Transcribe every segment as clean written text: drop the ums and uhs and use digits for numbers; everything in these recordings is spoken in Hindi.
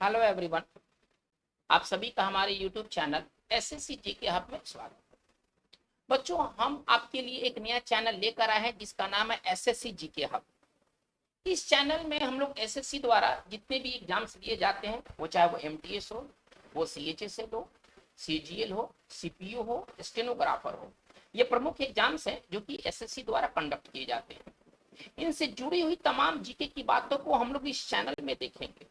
Hello everyone. आप सभी का हमारे YouTube channel SSC GK hub में स्वागत है। बच्चों, हम आपके लिए एक नया चैनल लेकर आए हैं जिसका नाम है एसएससी जीके हब। इस चैनल में हम लोग एसएससी द्वारा जितने भी एग्जाम्स लिए जाते हैं, वो चाहे वो एमटीएस हो, वो सीएचएसएल हो, सीजीएल हो, सीपीयू हो, स्टेनोग्राफर हो, ये प्रमुख एग्जाम्स हैं जो कि एसएससी द्वारा कंडक्ट किए जाते हैं। इनसे जुड़ी हुई तमाम जीके की बातों को हम लोग इस चैनल में देखेंगे।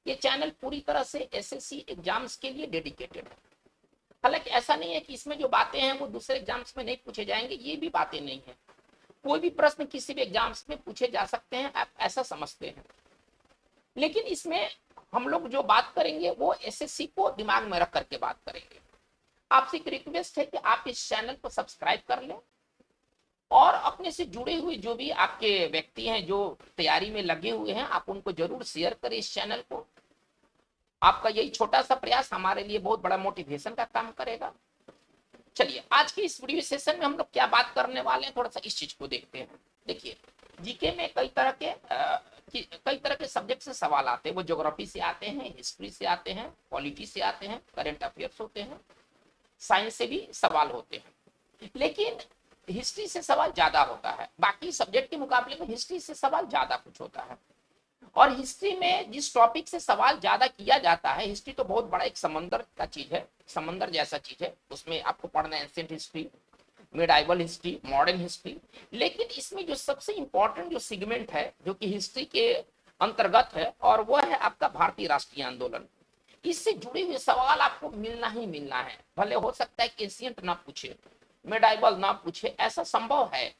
ये चैनल पूरी तरह से एसएससी एग्जाम्स के लिए डेडिकेटेड है। हालांकि ऐसा नहीं है कि इसमें जो बातें हैं वो दूसरे एग्जाम्स में नहीं पूछे जाएंगे, ये भी बातें नहीं है। कोई भी प्रश्न किसी भी एग्जाम्स में पूछे जा सकते हैं, आप ऐसा समझते हैं। लेकिन इसमें हम लोग जो बात करेंगे वो एसएससी को दिमाग में रख करके बात करेंगे। आपसे एक रिक्वेस्ट है कि आप इस चैनल को सब्सक्राइब कर लें और अपने से जुड़े हुए जो भी आपके व्यक्ति हैं जो तैयारी में लगे हुए हैं, आप उनको जरूर शेयर करें इस चैनल को। आपका यही छोटा सा प्रयास हमारे लिए बहुत बड़ा मोटिवेशन का काम करेगा। चलिए, आज की इस वीडियो सेशन में हम लोग क्या बात करने वाले हैं, थोड़ा सा इस चीज को देखते हैं। देखिए, जीके में कई तरह के सब्जेक्ट से सवाल आते हैं। वो ज्योग्राफी से आते हैं, हिस्ट्री से आते हैं, पॉलिटी से आते हैं, करंट अफेयर्स होते हैं, साइंस से भी सवाल होते हैं। लेकिन हिस्ट्री से सवाल ज्यादा होता है, बाकी सब्जेक्ट के मुकाबले में हिस्ट्री से सवाल ज्यादा कुछ होता है। और हिस्ट्री में जिस टॉपिक से सवाल ज्यादा किया जाता है, हिस्ट्री तो बहुत बड़ा एक समंदर का चीज है, समंदर जैसा चीज है। उसमें आपको पढ़ना है ancient history, medieval history, modern history. लेकिन इसमें जो सबसे इंपॉर्टेंट जो सेगमेंट है जो कि हिस्ट्री के अंतर्गत है, और वो है आपका भारतीय राष्ट्रीय आंदोलन। इससे जुड़े हुए सवाल आपको मिलना ही मिलना है। भले हो सकता है कि एंशिएंट ना पूछे, मिडाइवल ना पूछे, ऐसा संभव है।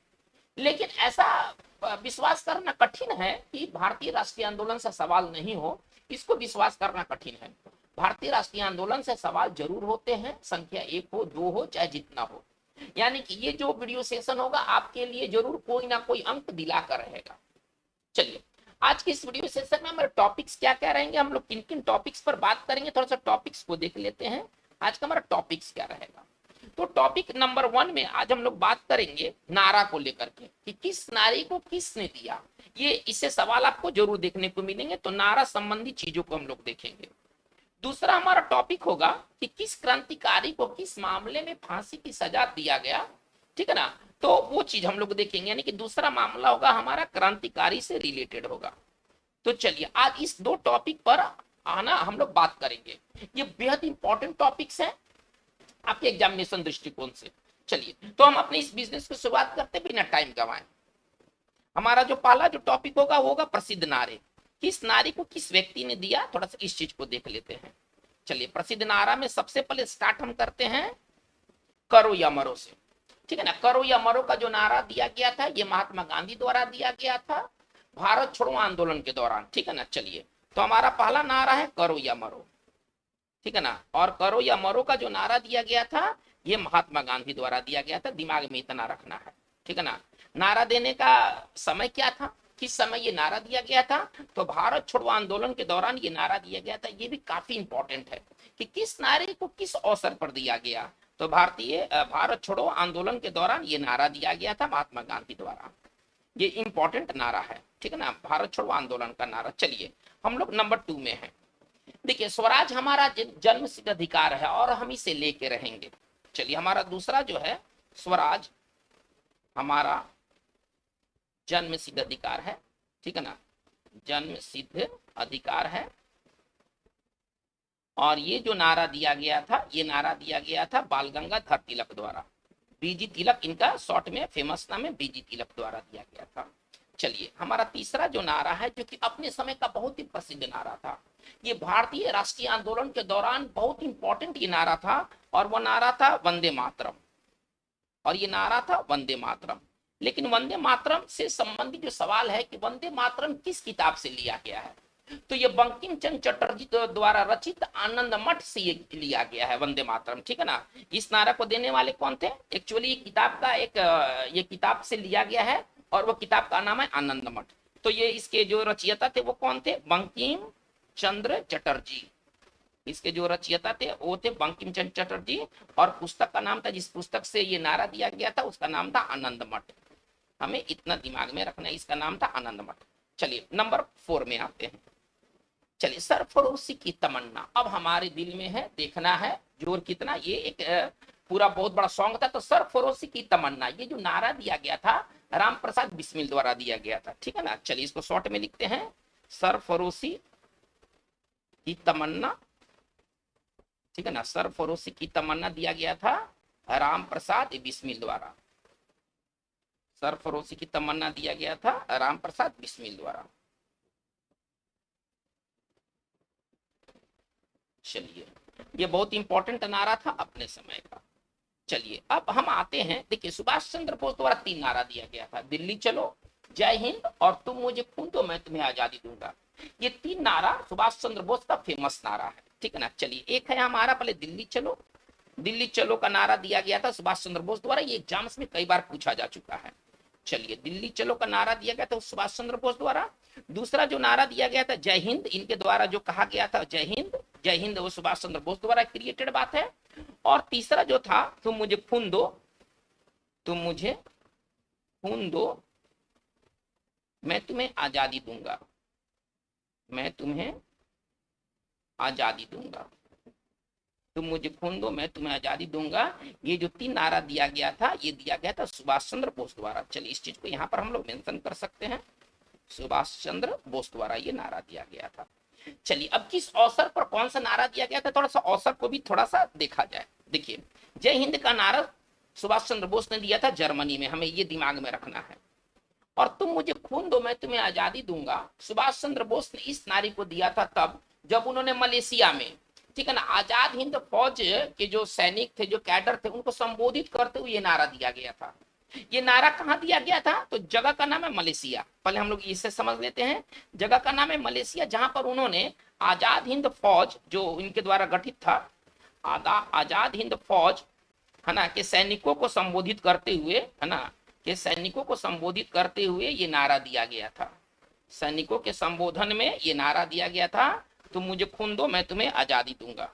लेकिन ऐसा विश्वास करना कठिन है कि भारतीय राष्ट्रीय आंदोलन से सवाल नहीं हो, इसको विश्वास करना कठिन है। भारतीय राष्ट्रीय आंदोलन से सवाल जरूर होते हैं, संख्या 1 हो, 2 हो, चाहे जितना हो। यानी कि ये जो वीडियो सेशन होगा आपके लिए जरूर कोई ना कोई अंक दिलाकर रहेगा। चलिए, आज की इस वीडियो सेशन में हमारे टॉपिक्स क्या क्या रहेंगे, हम लोग किन किन टॉपिक्स पर बात करेंगे, थोड़ा सा टॉपिक्स को देख लेते हैं। आज का हमारा टॉपिक्स क्या रहेगा। तो टॉपिक नंबर 1 में आज हम लोग बात करेंगे नारा को लेकर के कि किस नारे को किसने दिया। ये इससे सवाल आपको जरूर देखने को मिलेंगे, तो नारा संबंधी चीजों को हम लोग देखेंगे। दूसरा हमारा टॉपिक होगा कि किस क्रांतिकारी को किस मामले में फांसी की सजा दिया गया, ठीक है ना। तो वो चीज हम लोग देखेंगे, यानी कि दूसरा मामला होगा हमारा क्रांतिकारी से रिलेटेड होगा। तो चलिए, आज इस दो टॉपिक पर आना हम लोग बात करेंगे। ये बेहद इंपॉर्टेंट टॉपिक्स हैं आपके एग्जामिनेशन दृष्टिकोण से। चलिए, तो हम अपने इस बिजनेस की शुरुआत करते बिना टाइम गंवाए। हमारा जो पहला जो टॉपिक होगा वो होगा प्रसिद्ध नारे। किस नारे को किस व्यक्ति ने दिया, थोड़ा सा इस चीज को देख लेते हैं। चलिए, प्रसिद्ध नारा में सबसे पहले स्टार्ट हम करते हैं करो या मरो से, ठीक है ना। करो या मरो का जो नारा दिया गया था, ये महात्मा गांधी द्वारा दिया गया था भारत छोड़ो आंदोलन के दौरान, ठीक है ना। चलिए, तो हमारा पहला नारा है करो या मरो, ठीक है ना। और करो या मरो का जो नारा दिया गया था, ये महात्मा गांधी द्वारा दिया गया था, दिमाग में इतना रखना है, ठीक है ना। नारा देने का समय क्या था, किस समय ये नारा दिया गया था, तो भारत छोड़ो आंदोलन के दौरान ये नारा दिया गया था। ये भी काफी इंपॉर्टेंट है कि किस नारे को किस अवसर पर दिया गया। तो भारत छोड़ो आंदोलन के दौरान ये नारा दिया गया था महात्मा गांधी द्वारा। ये इंपॉर्टेंट नारा है, ठीक है ना, भारत छोड़ो आंदोलन का नारा। चलिए, हम लोग नंबर 2 में है। देखिए, स्वराज हमारा जन्म सिद्ध अधिकार है और हम इसे लेके रहेंगे। चलिए, हमारा दूसरा जो है स्वराज हमारा जन्म सिद्ध अधिकार है, ठीक है ना, जन्म सिद्ध अधिकार है। और ये जो नारा दिया गया था, ये नारा दिया गया था बाल गंगाधर तिलक द्वारा। बीजी तिलक इनका शॉर्ट में फेमस नाम है, बीजी तिलक द्वारा दिया गया था। चलिए, हमारा तीसरा जो नारा है जो कि अपने समय का बहुत ही प्रसिद्ध नारा था, ये भारतीय राष्ट्रीय आंदोलन के दौरान बहुत इंपॉर्टेंट ये नारा था, और वो नारा था वंदे मातरम। और ये नारा था वंदे मातरम। लेकिन वंदे मातरम से संबंधित जो सवाल है कि वंदे मातरम किस किताब से लिया गया है, तो ये बंकिम चंद्र चटर्जी द्वारा रचित आनंद मठ से ये लिया गया है वंदे मातरम, ठीक है ना। इस नारा को देने वाले कौन थे, एक्चुअली किताब का एक ये किताब से लिया गया है, और वो किताब का नाम है आनंद मठ। तो ये इसके जो रचयिता थे वो कौन थे, बंकिम चंद्र चटर्जी। इसके जो रचयिता थे वो थे बंकिम चंद्र चटर्जी, और पुस्तक का नाम था, जिस पुस्तक से ये नारा दिया गया था उसका नाम था आनंद मठ। हमें इतना दिमाग में रखना है, इसका नाम था आनंद मठ। चलिए, नंबर 4 में आते हैं। चलिए, सरफरोशी की तमन्ना अब हमारे दिल में है, देखना है जोर कितना। ये एक पूरा बहुत बड़ा सॉन्ग था। तो सरफरोशी की तमन्ना, ये जो नारा दिया गया था राम प्रसाद बिस्मिल द्वारा दिया गया था, ठीक है ना। चलिए इसको शॉर्ट में लिखते हैं, सरफरोशी की तमन्ना, ठीक है ना। सरफरोशी की तमन्ना दिया गया था राम प्रसाद बिस्मिल द्वारा। सरफरोशी की तमन्ना दिया गया था राम प्रसाद बिस्मिल द्वारा। चलिए, ये बहुत इंपॉर्टेंट नारा था अपने समय का। चलिए अब हम आते हैं, देखिए सुभाष चंद्र बोस द्वारा 3 नारा दिया गया था, दिल्ली चलो, जय हिंद और तुम मुझे खून दो मैं तुम्हें आजादी दूंगा। ये 3 नारा सुभाष चंद्र बोस का फेमस नारा है, ठीक है ना। चलिए एक है हमारा पहले दिल्ली चलो। दिल्ली चलो का नारा दिया गया था सुभाष चंद्र बोस द्वारा, ये एग्जाम्स में कई बार पूछा जा चुका है। चलिए दिल्ली चलो का नारा दिया गया था सुभाष चंद्र बोस द्वारा। दूसरा जो नारा दिया गया था जय हिंद, इनके द्वारा जो कहा गया था जय हिंद, जय हिंद वो सुभाष चंद्र बोस द्वारा क्रिएटेड बात है। और तीसरा जो था तुम मुझे खून दो, तुम मुझे खून दो मैं तुम्हें आजादी दूंगा, मैं तुम्हें आजादी दूंगा, तुम मुझे खून दो मैं तुम्हें आजादी दूंगा। ये जो 3 नारा दिया गया था, ये दिया गया था सुभाष चंद्र बोस द्वारा। चलिए इस चीज को यहाँ पर हम लोग मेंशन कर सकते हैं, सुभाष चंद्र बोस द्वारा ये नारा दिया गया था। चलिए अब किस अवसर पर कौन सा नारा दिया गया था, थोड़ा सा अवसर को भी थोड़ा सा देखा जाए। देखिए जय हिंद का नारा सुभाष चंद्र बोस ने दिया था जर्मनी में, हमें ये दिमाग में रखना है। और तुम मुझे खून दो मैं तुम्हें आजादी दूंगा, सुभाष चंद्र बोस ने इस नारे को दिया था तब जब उन्होंने मलेशिया में, ठीक है ना, आजाद हिंद फौज के जो सैनिक थे, जो कैडर थे, उनको संबोधित करते हुए ये नारा दिया गया था। ये नारा कहाँ दिया गया था, तो जगह का नाम है मलेशिया। पहले हम लोग इसे समझ लेते हैं, जगह का नाम है मलेशिया, जहां पर उन्होंने आजाद हिंद फौज जो इनके द्वारा गठित था, आजाद हिंद फौज है ना के सैनिकों को संबोधित करते हुए, है ना, के सैनिकों को संबोधित करते हुए ये नारा दिया गया था। सैनिकों के संबोधन में ये नारा दिया गया था, तुम मुझे खून दो मैं तुम्हें आजादी दूंगा।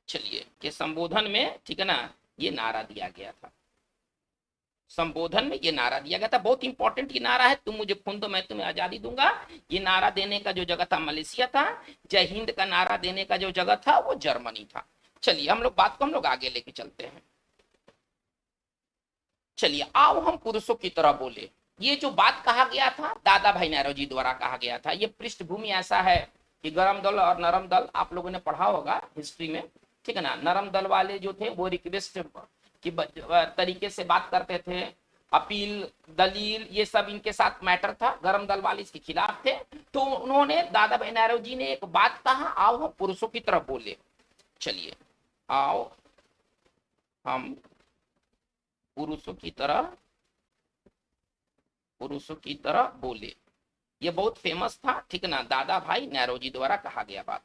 चलिए के संबोधन में, ठीक है ना, ये नारा दिया गया था, संबोधन में ये नारा दिया गया था। बहुत इंपॉर्टेंट ये नारा है, तुम मुझे खून दो मैं तुम्हें आजादी दूंगा। ये नारा देने का जो जगह था मलेशिया था, जय हिंद का नारा देने का जो जगह था वो जर्मनी था। चलिए हम लोग बात को हम लोग आगे लेके चलते हैं। चलिए आओ हम पुरुषों की तरह बोले, ये जो बात कहा गया था दादा भाई नौरोजी द्वारा कहा गया था। ये पृष्ठभूमि ऐसा है कि गरम दल और नरम दल आप लोगों ने पढ़ा होगा हिस्ट्री में, ठीक है ना। नरम दल वाले जो थे वो रिक्वेस्ट की तरीके से बात करते थे, अपील दलील ये सब इनके साथ मैटर था, गरम दल वाले इसके खिलाफ थे। तो उन्होंने दादा भाई नौरोजी ने एक बात कहा, आओ हम पुरुषों की तरफ बोले। चलिए आओ हम पुरुषों की तरह, पुरुषों की तरह बोले। ये बहुत फेमस था, ठीक है ना, दादा भाई नौरोजी द्वारा कहा गया बात,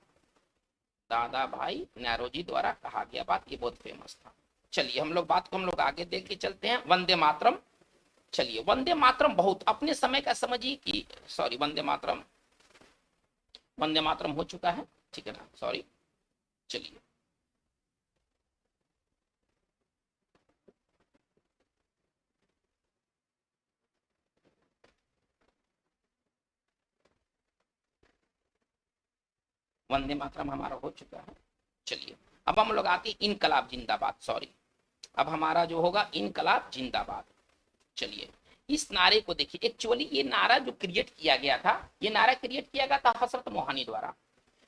दादा भाई नौरोजी द्वारा कहा गया बात, ये बहुत फेमस था। चलिए हम लोग बात को हम लोग आगे देख के चलते हैं। वंदे मातरम, चलिए वंदे मातरम बहुत अपने समय का समझिए कि, सॉरी वंदे मातरम, वंदे मातरम हो चुका है, ठीक है ना, सॉरी। चलिए वंदे मातरम हमारा हो चुका है। चलिए अब हम लोग आते हैं इनकलाब जिंदाबाद, सॉरी, अब हमारा जो होगा इनकलाब जिंदाबाद। चलिए इस नारे को देखिए, एक्चुअली ये नारा जो क्रिएट किया गया था, ये नारा क्रिएट किया गया था हसरत मोहानी द्वारा,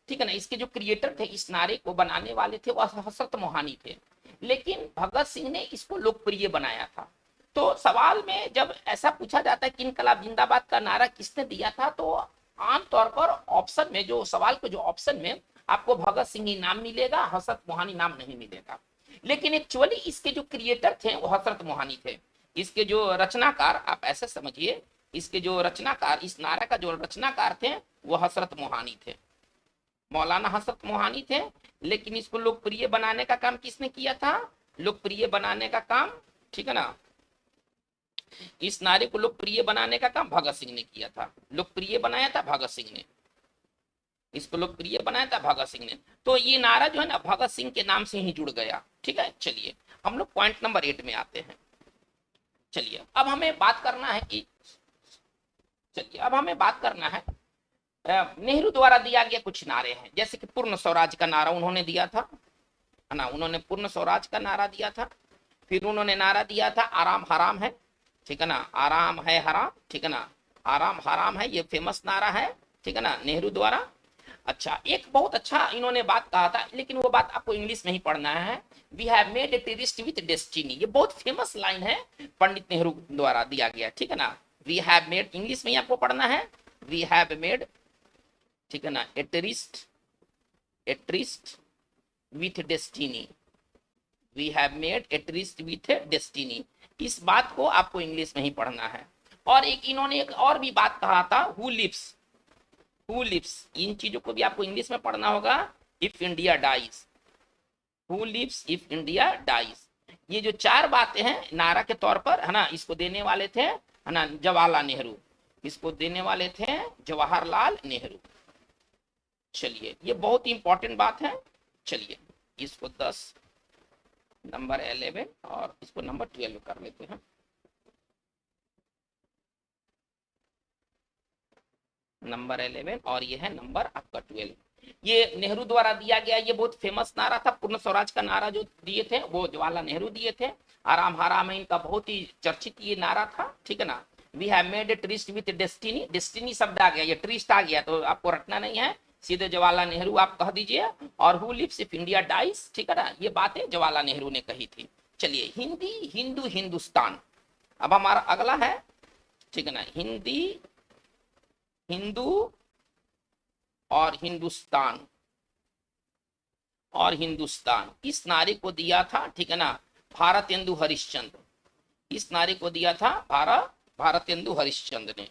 ठीक है ना। इसके जो क्रिएटर थे, इस नारे को बनाने वाले थे, वो हसरत मोहानी थे। लेकिन भगत सिंह ने इसको लोकप्रिय बनाया था। तो सवाल में जब ऐसा पूछा जाता है कि इनकलाब जिंदाबाद का नारा किसने दिया था, तो आमतौर पर ऑप्शन में, जो सवाल के जो ऑप्शन में आपको भगत सिंह ही नाम मिलेगा, हसरत मोहानी नाम नहीं मिलेगा। लेकिन एक्चुअली इसके जो क्रिएटर थे वो हसरत मोहानी थे। इसके जो रचनाकार, आप ऐसे समझिए, इसके जो रचनाकार, इस नारा का जो रचनाकार थे वो हसरत मोहानी थे, मौलाना हसरत मोहानी थे। लेकिन इसको लोकप्रिय बनाने का काम किसने किया था, लोकप्रिय बनाने का काम, ठीक है ना, इस नारे को लोकप्रिय बनाने का काम भगत सिंह ने किया था। लोकप्रिय बनाया था भगत सिंह ने, इसको लोकप्रिय बनाया था भगत सिंह ने। तो ये नारा जो है ना भगत सिंह के नाम से ही जुड़ गया, ठीक है। चलिए हम लोग पॉइंट नंबर 8 में आते हैं। चलिए अब हमें बात करना है कि, चलिए अब हमें बात करना है नेहरू द्वारा दिया गया कुछ नारे हैं, जैसे कि पूर्ण स्वराज का नारा उन्होंने दिया था, है ना, उन्होंने पूर्ण स्वराज का नारा दिया था। फिर उन्होंने नारा दिया था आराम हराम है, ठीक है ना, आराम है हराम, ठीक है ना, आराम हराम है, ये फेमस नारा है, ठीक है ना, नेहरू द्वारा। अच्छा, एक बहुत अच्छा इन्होंने बात कहा था, लेकिन वो बात आपको इंग्लिश में ही पढ़ना है। We have made a terrorist with destiny, ये बहुत फेमस लाइन है, पंडित नेहरू द्वारा दिया गया, ठीक है ना। वी हैव मेड, इंग्लिश में ही आपको पढ़ना है, वी हैव मेड, ठीक है ना, a terrorist with destiny, we have made a terrorist with destiny. इस बात को आपको इंग्लिश में ही पढ़ना है। और एक इन्होंने एक और भी बात कहा था, हु लिव्स, इन चीजों को भी आपको इंग्लिश में पढ़ना होगा। If India dies, who lives if India dies, ये जो चार बातें हैं नारा के तौर पर, है ना, इसको देने वाले थे, है ना, जवाहरलाल नेहरू, इसको देने वाले थे जवाहरलाल नेहरू। चलिए, ये बहुत ही इंपॉर्टेंट बात है। चलिए, इसको 10, नंबर 11 और इसको नंबर 12 कर लेते हैं। नंबर 11 और ये है नंबर आपका 12। ये नेहरू द्वारा दिया गया, ये बहुत फेमस नारा था, पूर्ण स्वराज का नारा जो दिए थे वो जवाहरलाल नेहरू दिए थे। आराम हराम है इनका बहुत ही चर्चित ये नारा था, ठीक है ना। We have made a tryst with destiny, destiny शब्द आ गया, ये ट्रिस्ट आ गया तो आपको रटना नहीं है, सीधे जवाहरलाल नेहरू आप कह दीजिए। और who lives if India dies, ठीक है ना, ये बातें जवाहरलाल नेहरू ने कही थी। चलिए, हिंदी, हिंदू, हिंदुस्तान, अब हमारा अगला है, ठीक है ना, हिंदी, हिंदू और हिंदुस्तान, और हिंदुस्तान, इस नारे को दिया था, ठीक है ना, भारतेंदु हरिश्चंद्र, इस नारे को दिया था भारतेंदु हरिश्चंद्र ने।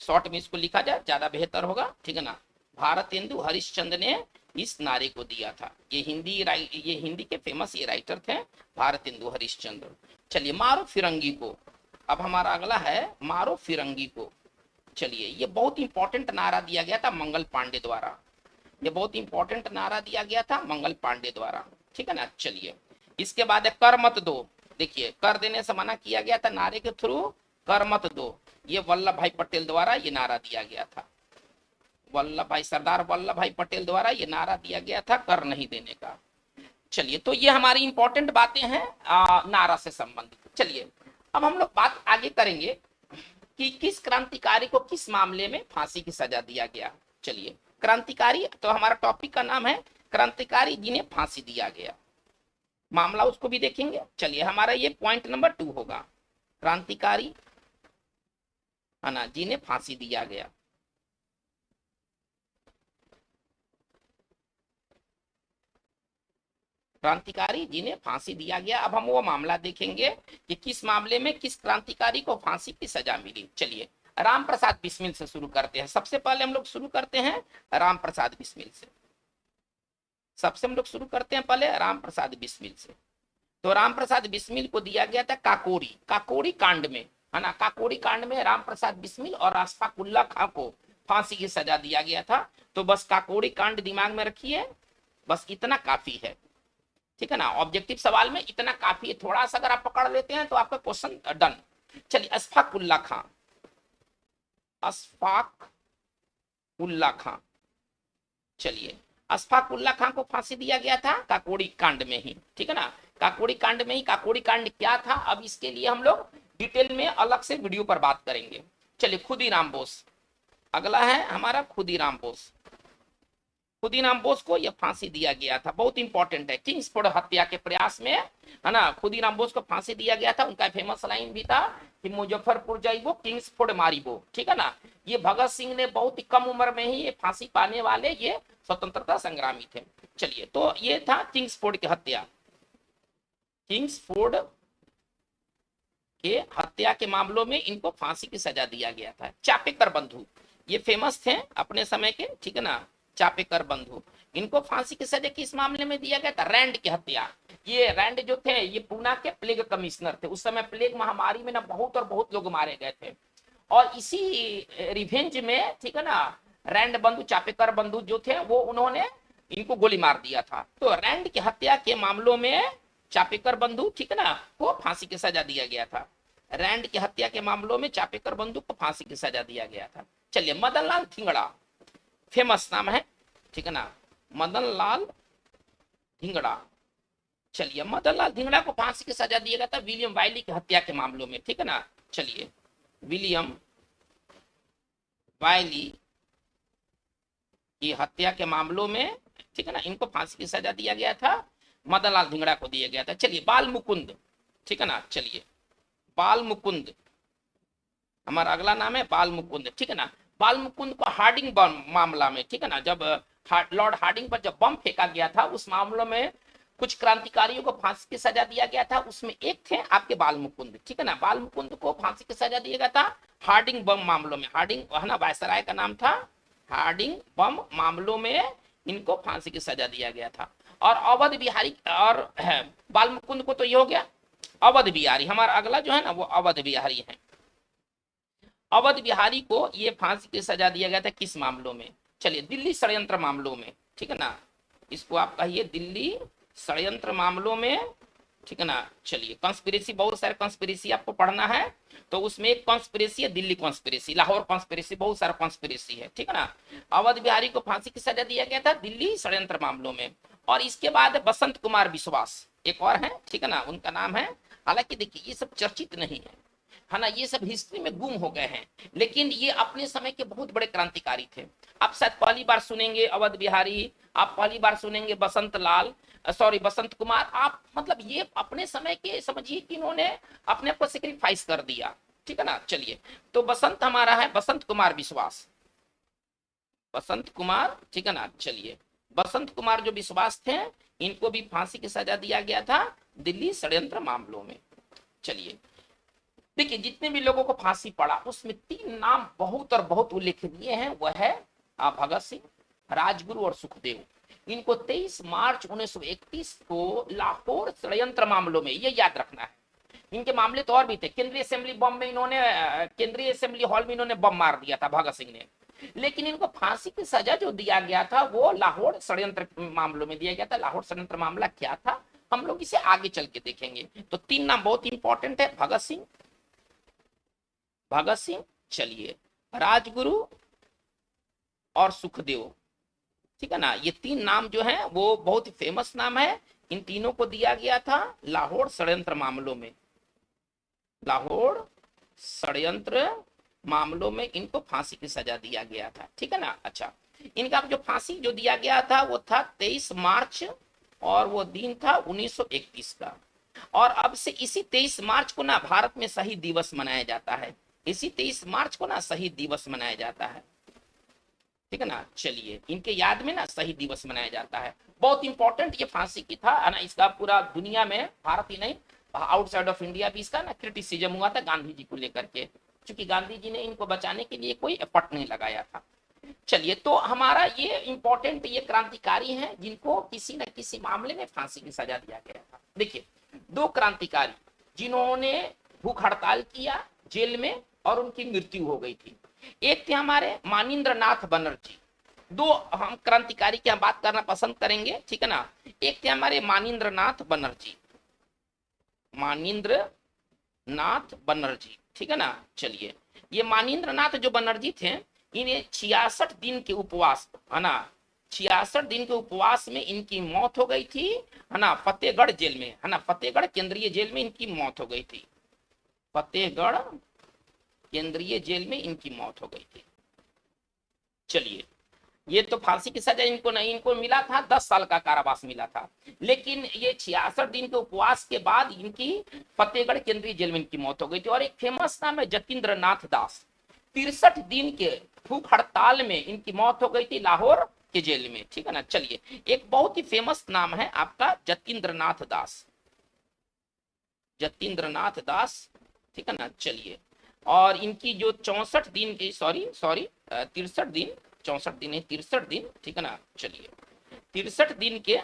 शॉर्ट में इसको लिखा जाए ज्यादा बेहतर होगा, ठीक है ना, भारतेंदु हरिश्चंद्र ने इस नारे को दिया था। ये हिंदी के फेमस ये राइटर थे, भारतेंदु हरिश्चंद्र। चलिए, मारो फिरंगी को, अब हमारा अगला है मारो फिरंगी को। चलिए, ये बहुत इंपॉर्टेंट नारा दिया गया था मंगल पांडे द्वारा, ये बहुत इंपॉर्टेंट नारा दिया गया था मंगल पांडे द्वारा, ठीक है ना। चलिए, इसके बाद है कर मत दो, देखिए कर देने से मना किया गया था नारे के थ्रू, कर मत दो, ये वल्लभ भाई पटेल द्वारा ये नारा दिया गया था, सरदार वल्लभ भाई पटेल द्वारा ये नारा दिया गया था कर नहीं देने का। चलिए, तो ये हमारी इंपॉर्टेंट बातें हैं नारा से संबंधित। चलिए, अब हम लोग बात आगे करेंगे कि किस क्रांतिकारी को किस मामले में फांसी की सजा दिया गया। चलिए, क्रांतिकारी, तो हमारा टॉपिक का नाम है क्रांतिकारी जिन्हें फांसी दिया गया, मामला उसको भी देखेंगे। चलिए, हमारा ये पॉइंट नंबर 2 होगा, क्रांतिकारी, है ना, जिन्हें फांसी दिया गया। क्रांतिकारी जिन्हें फांसी दिया गया। अब हम वो मामला देखेंगे कि किस मामले में किस क्रांतिकारी को फांसी की सजा मिली। चलिए, राम प्रसाद बिस्मिल से शुरू करते हैं। सबसे पहले हम लोग शुरू करते हैं राम प्रसाद बिस्मिल से, सबसे हम लोग शुरू करते हैं पहले राम प्रसाद बिस्मिल से। तो राम प्रसाद बिस्मिल को दिया गया था काकोरी कांड में, है ना, काकोरी कांड में राम प्रसाद बिस्मिल और अशफाक उल्लाह खां को फांसी की सजा दिया गया था। तो बस काकोरी कांड दिमाग में रखिए, बस इतना काफी है, ठीक है ना, ऑब्जेक्टिव सवाल में इतना काफी है, थोड़ा सा अगर आप पकड़ लेते हैं तो आपका क्वेश्चन डन। चलिए, अशफाक उल्लाह खां, चलिए, अशफाक उल्लाह खां को फांसी दिया गया था काकोरी कांड में ही, ठीक है ना, काकोरी कांड में ही। काकोरी कांड क्या था, अब इसके लिए हम लोग डिटेल में अलग से वीडियो पर बात करेंगे। चलिए, खुदीराम बोस, अगला है हमारा खुदीराम बोस। खुदीराम बोस को यह फांसी दिया गया था, बहुत इंपॉर्टेंट है, किंग्सफोर्ड हत्या के प्रयास में, है ना, खुदीराम बोस को फांसी दिया गया था। उनका फेमस लाइन भी था कि मुजफ्फरपुर जाइबो किंग्सफोर्ड मारिबो, ठीक है ना। ये भगत सिंह ने बहुत ही कम उम्र में ही ये फांसी पाने वाले ये स्वतंत्रता संग्रामी थे। चलिए, तो ये था किंग्सफोर्ड की हत्या, किंग्सफोर्ड के हत्या के मामलों में इनको फांसी की सजा दिया गया था। चापेकर बंधु, ये फेमस थे अपने समय के, ठीक है ना, चापेकर बंधु, इनको फांसी की सजा किस मामले में दिया गया था, रैंड की हत्या। ये रैंड जो थे ये पूना के प्लेग कमिश्नर थे, उस समय प्लेग महामारी में ना बहुत और बहुत लोग मारे गए थे, और इसी रिवेंज में, ठीक है ना, रैंड बंधु, चापेकर बंधु जो थे वो उन्होंने इनको गोली मार दिया था। तो रैंड की हत्या के मामलों में चापेकर बंधु, ठीक है ना, को फांसी की सजा दिया गया था। रैंड की हत्या के मामलों में चापेकर बंधु को फांसी की सजा दिया गया था। चलिए, मदनलाल थिंगड़ा, फेमस नाम है, ठीक है ना, मदन लाल धिंगड़ा। चलिए, मदन लाल धिंगड़ा को फांसी की सजा दिया गया था विलियम वाइली की हत्या के मामलों में, ठीक है ना। चलिए, विलियम वाइली की हत्या के मामलों में, ठीक है ना, इनको फांसी की सजा दिया गया था, मदन लाल धिंगड़ा को दिया गया था। चलिए, बाल मुकुंद, ठीक है ना। चलिए, बाल मुकुंद हमारा अगला नाम है, बाल मुकुंद, ठीक है ना। बाल मुकुंद को हार्डिंग बम मामला में, ठीक है ना, जब लॉर्ड हार्डिंग पर जब बम फेंका गया था उस मामलों में कुछ क्रांतिकारियों को फांसी की सजा दिया गया था, उसमें एक थे आपके बाल मुकुंद, ठीक है ना। बाल मुकुंद को फांसी की सजा दिया गया था हार्डिंग बम मामलों में। हार्डिंग है ना, वायसराय का नाम था। हार्डिंग बम मामलों में इनको फांसी की सजा दिया गया था। और अवध बिहारी और है, बाल मुकुंद को तो ये हो गया। अवध बिहारी हमारा अगला जो है ना, वो अवध बिहारी है। अवध बिहारी को ये फांसी की सजा दिया गया था किस मामलों में? चलिए, दिल्ली षड्यंत्र मामलों में, ठीक है ना। इसको आप कहिए दिल्ली षड्यंत्र मामलों में, ठीक है ना। चलिए, कॉन्स्पिरेसी, बहुत सारे कॉन्स्पिरेसी आपको पढ़ना है, तो उसमें एक कॉन्स्पिरेसी है दिल्ली कॉन्स्पिरेसी, लाहौर कॉन्स्पिरेसी, बहुत सारा कॉन्स्पिरेसी है, ठीक है ना। अवध बिहारी को फांसी की सजा दिया गया था दिल्ली षड्यंत्र मामलों में। और इसके बाद बसंत कुमार विश्वास एक और है, ठीक है ना, उनका नाम है। हालांकि देखिए, ये सब चर्चित नहीं है ना, ये सब हिस्ट्री में गुम हो गए हैं, लेकिन ये अपने समय के बहुत बड़े क्रांतिकारी थे। आप शायद पहली बार सुनेंगे अवध बिहारी, आप पहली बार सुनेंगे बसंत लाल, सॉरी बसंत कुमार। आप मतलब ये अपने समय के समझिए कि इन्होंने अपने आप को सेक्रीफाइस कर दिया, ठीक है ना। चलिए, तो बसंत हमारा है बसंत कुमार विश्वास, बसंत कुमार, ठीक है ना। चलिए, बसंत कुमार जो विश्वास थे, इनको भी फांसी की सजा दिया गया था दिल्ली षड्यंत्र मामलों में। चलिए, देखिए, जितने भी लोगों को फांसी पड़ा उसमें 3 नाम बहुत और बहुत उल्लेखनीय हैं। वह है भगत सिंह, राजगुरु और सुखदेव। इनको 23 मार्च 1931 को लाहौर षड्यंत्र मामलों में, ये याद रखना है। इनके मामले तो और भी थे। केंद्रीय असेंबली बम में इन्होंने, केंद्रीय असेंबली हॉल में इन्होंने बम मार दिया था भगत सिंह ने, लेकिन इनको फांसी की सजा जो दिया गया था वो लाहौर षड्यंत्र मामलों में दिया गया था। लाहौर षड्यंत्र मामला क्या था, हम लोग इसे आगे चल के देखेंगे। तो 3 नाम बहुत इंपॉर्टेंट है, भगत सिंह, भगत सिंह, चलिए, राजगुरु और सुखदेव, ठीक है ना। ये 3 नाम जो है वो बहुत ही फेमस नाम है। इन तीनों को दिया गया था लाहौर षड्यंत्र मामलों में, लाहौर षड्यंत्र मामलों में इनको फांसी की सजा दिया गया था, ठीक है ना। अच्छा, इनका जो फांसी जो दिया गया था वो था 23 मार्च और वो दिन था 1931 का। और अब से इसी 23 मार्च को ना भारत में शहीद दिवस मनाया जाता है। इसी 23 मार्च को ना शहीद दिवस मनाया जाता है, ठीक है ना। चलिए, इनके याद में ना शहीद दिवस मनाया जाता है। बहुत इंपॉर्टेंट ये फांसी की था ना, इसका पूरा दुनिया में, भारत ही नहीं आउटसाइड ऑफ इंडिया भी इसका ना क्रिटिसिज्म हुआ था गांधी जी को लेकर के, क्योंकि गांधी जी ने इनको बचाने के लिए कोई एफर्ट नहीं लगाया था। चलिए, तो हमारा ये इंपॉर्टेंट ये क्रांतिकारी हैं जिनको किसी न किसी मामले में फांसी की सजा दिया गया था। देखिए, 2 क्रांतिकारी जिन्होंने भूख हड़ताल किया जेल में और उनकी मृत्यु हो गई थी। एक थे हमारे मानिंद्र नाथ बनर्जी। 2 हम क्रांतिकारी की हम बात करना पसंद करेंगे, ठीक है ना। एक थे हमारे मानिंद्र नाथ बनर्जी, मानिंद्र नाथ बनर्जी, ठीक है ना। चलिए, ये मानिंद्र नाथ जो बनर्जी थे, इन्हें 66 दिन के उपवास, है ना, 66 दिन के उपवास में इनकी मौत हो गई थी, है ना, फतेहगढ़ जेल में, है ना, फतेहगढ़ केंद्रीय जेल में इनकी मौत हो गई थी। फतेहगढ़ केंद्रीय जेल में इनकी मौत हो गई थी। चलिए, ये तो फांसी की सजा इनको नहीं, इनको मिला था 10 साल का कारावास मिला था, लेकिन ये 66 दिन के उपवास के बाद इनकी फतेहगढ़ केंद्रीय जेल में इनकी मौत हो गई थी। और एक फेमस नाम है जतीन्द्र नाथ दास, 63 दिन के भूख हड़ताल में इनकी मौत हो गई थी लाहौर के जेल में, ठीक है ना। चलिए, एक बहुत ही फेमस नाम है आपका जतीन्द्र नाथ दास, जतीन्द्र नाथ दास, ठीक है ना। चलिए, और इनकी जो 64 दिन की, सॉरी 63 दिन, 64 दिन है, 63 दिन, ठीक है ना। चलिए, 63 दिन के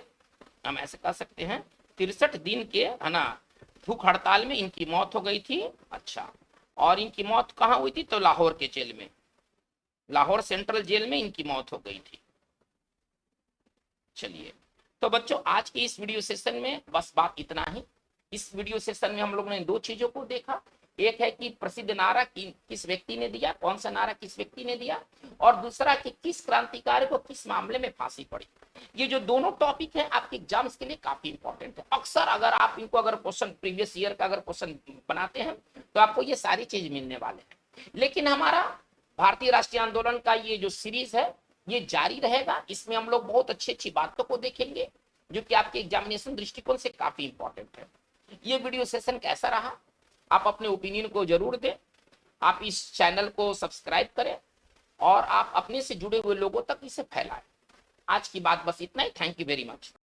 हम ऐसे कह सकते हैं, 63 दिन के, है ना, भूख हड़ताल में इनकी मौत हो गई थी। अच्छा, और इनकी मौत कहाँ हुई थी? तो लाहौर के जेल में, लाहौर सेंट्रल जेल में इनकी मौत हो गई थी। चलिए, तो बच्चों, आज के इस वीडियो सेशन में बस बात इतना ही। इस वीडियो सेशन में हम लोगों ने 2 चीजों को देखा। एक है कि प्रसिद्ध नारा किस व्यक्ति ने दिया, कौन सा नारा किस व्यक्ति ने दिया, और दूसरा कि किस क्रांतिकारी को किस मामले में फांसी पड़ी। ये जो दोनों टॉपिक है आपके एग्जाम्स के लिए काफी इंपॉर्टेंट है। अक्सर अगर आप इनको अगर क्वेश्चन प्रीवियस ईयर का अगर क्वेश्चन बनाते हैं तो आपको ये सारी चीज मिलने वाले हैं। लेकिन हमारा भारतीय राष्ट्रीय आंदोलन का ये जो सीरीज है ये जारी रहेगा। इसमें हम लोग बहुत अच्छी अच्छी बातों को देखेंगे जो कि आपके एग्जामिनेशन दृष्टिकोण से काफी इंपॉर्टेंट है। ये वीडियो सेशन कैसा रहा, आप अपने ओपिनियन को जरूर दें। आप इस चैनल को सब्सक्राइब करें और आप अपने से जुड़े हुए लोगों तक इसे फैलाएं। आज की बात बस इतना ही। Thank you very much.